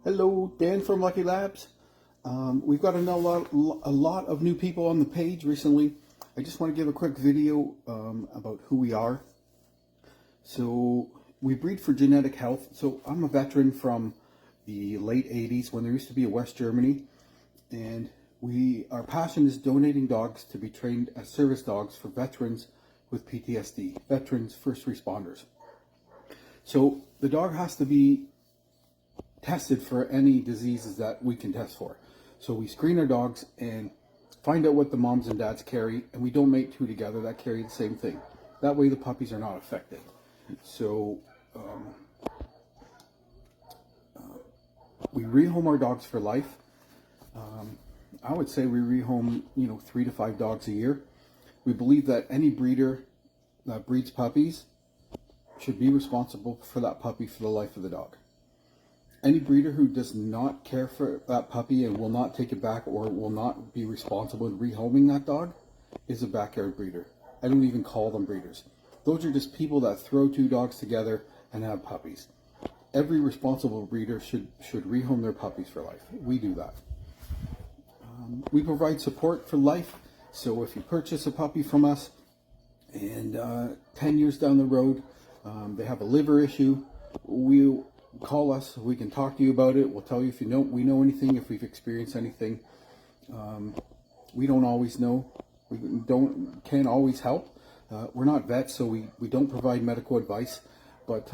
Hello, Dan from Lucky Labs. We've got a lot of new people on the page recently. I just want to give a quick video about who we are. So we breed for genetic health. So I'm a veteran from the late 80s when there used to be a West Germany, and our passion is donating dogs to be trained as service dogs for veterans with PTSD, veterans, first responders. So the dog has to be tested for any diseases that we can test for. So we screen our dogs and find out what the moms and dads carry, and we don't mate two together that carry the same thing. That way the puppies are not affected. So we rehome our dogs for life. I would say we rehome 3 to 5 dogs a year. We believe that any breeder that breeds puppies should be responsible for that puppy for the life of the dog. Any breeder who does not care for that puppy and will not take it back or will not be responsible in rehoming that dog is a backyard breeder. I don't even call them breeders. Those are just people that throw 2 dogs together and have puppies. Every responsible breeder should rehome their puppies for life. We do that. We provide support for life. So if you purchase a puppy from us and 10 years down the road they have a liver issue, we call us. We can talk to you about it. We'll tell you if we know anything, if we've experienced anything. We don't always know. We can't always help. We're not vets, so we don't provide medical advice. But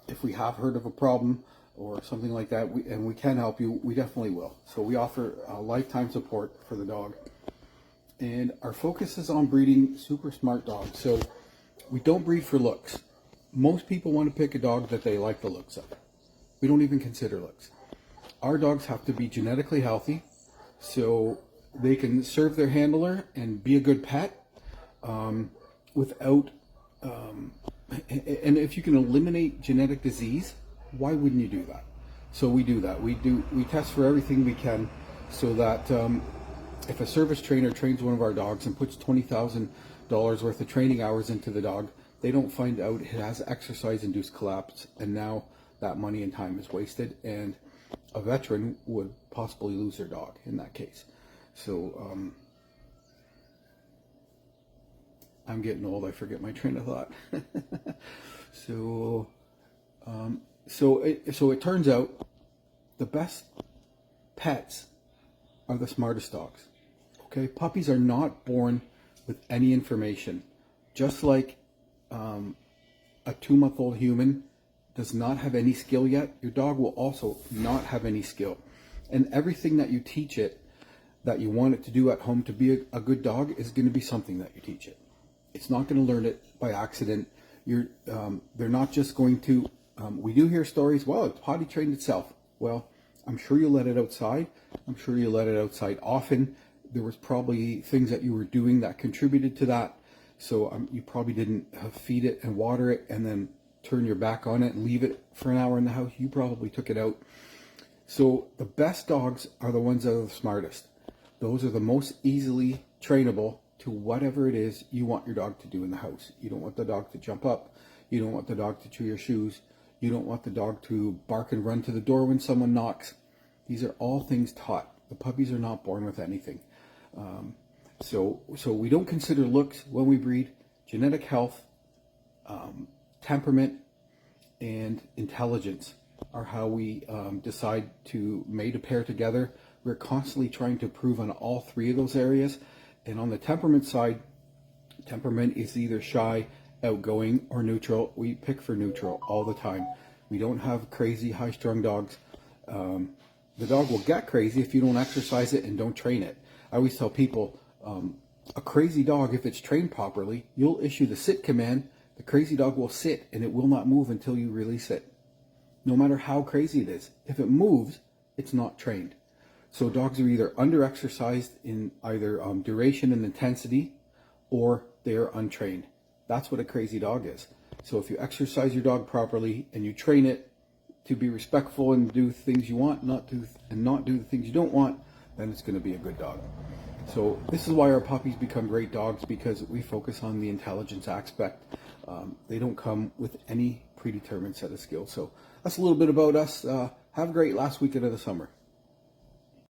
if we have heard of a problem or something like that, and we can help you, we definitely will. So we offer lifetime support for the dog. And our focus is on breeding super smart dogs. So we don't breed for looks. Most people want to pick a dog that they like the looks of. We don't even consider looks. Our dogs have to be genetically healthy, so they can serve their handler and be a good pet without, and if you can eliminate genetic disease, why wouldn't you do that? So we do that. We test for everything we can, so that if a service trainer trains one of our dogs and puts $20,000 worth of training hours into the dog, they don't find out it has exercise-induced collapse, and now that money and time is wasted, and a veteran would possibly lose their dog in that case. So I'm getting old. I forget my train of thought. So it turns out the best pets are the smartest dogs. Okay, puppies are not born with any information, just like a 2-month-old human does not have any skill yet. Your dog will also not have any skill, and everything that you teach it that you want it to do at home to be a good dog is going to be something that you teach it. It's not going to learn it by accident. They're not just going to we do hear stories, well, it's potty trained itself. Well, I'm sure you let it outside. I'm sure you let it outside often. There was probably things that you were doing that contributed to that. So you probably didn't feed it and water it and then turn your back on it and leave it for an hour in the house. You probably took it out. So the best dogs are the ones that are the smartest. Those are the most easily trainable to whatever it is you want your dog to do in the house. You don't want the dog to jump up. You don't want the dog to chew your shoes. You don't want the dog to bark and run to the door when someone knocks. These are all things taught. The puppies are not born with anything. So we don't consider looks when we breed. Genetic health, temperament, and intelligence are how we decide to mate a pair together. We're constantly trying to improve on all 3 of those areas. And on the temperament side, temperament is either shy, outgoing, or neutral. We pick for neutral all the time. We don't have crazy, high-strung dogs. The dog will get crazy if you don't exercise it and don't train it. I always tell people, a crazy dog, if it's trained properly, you'll issue the sit command, the crazy dog will sit and it will not move until you release it. No matter how crazy it is. If it moves, it's not trained. So dogs are either under-exercised in either duration and intensity, or they are untrained. That's what a crazy dog is. So if you exercise your dog properly and you train it to be respectful and do things you want, not do the things you don't want, then it's going to be a good dog. So this is why our puppies become great dogs, because we focus on the intelligence aspect. They don't come with any predetermined set of skills. So that's a little bit about us. Have a great last weekend of the summer.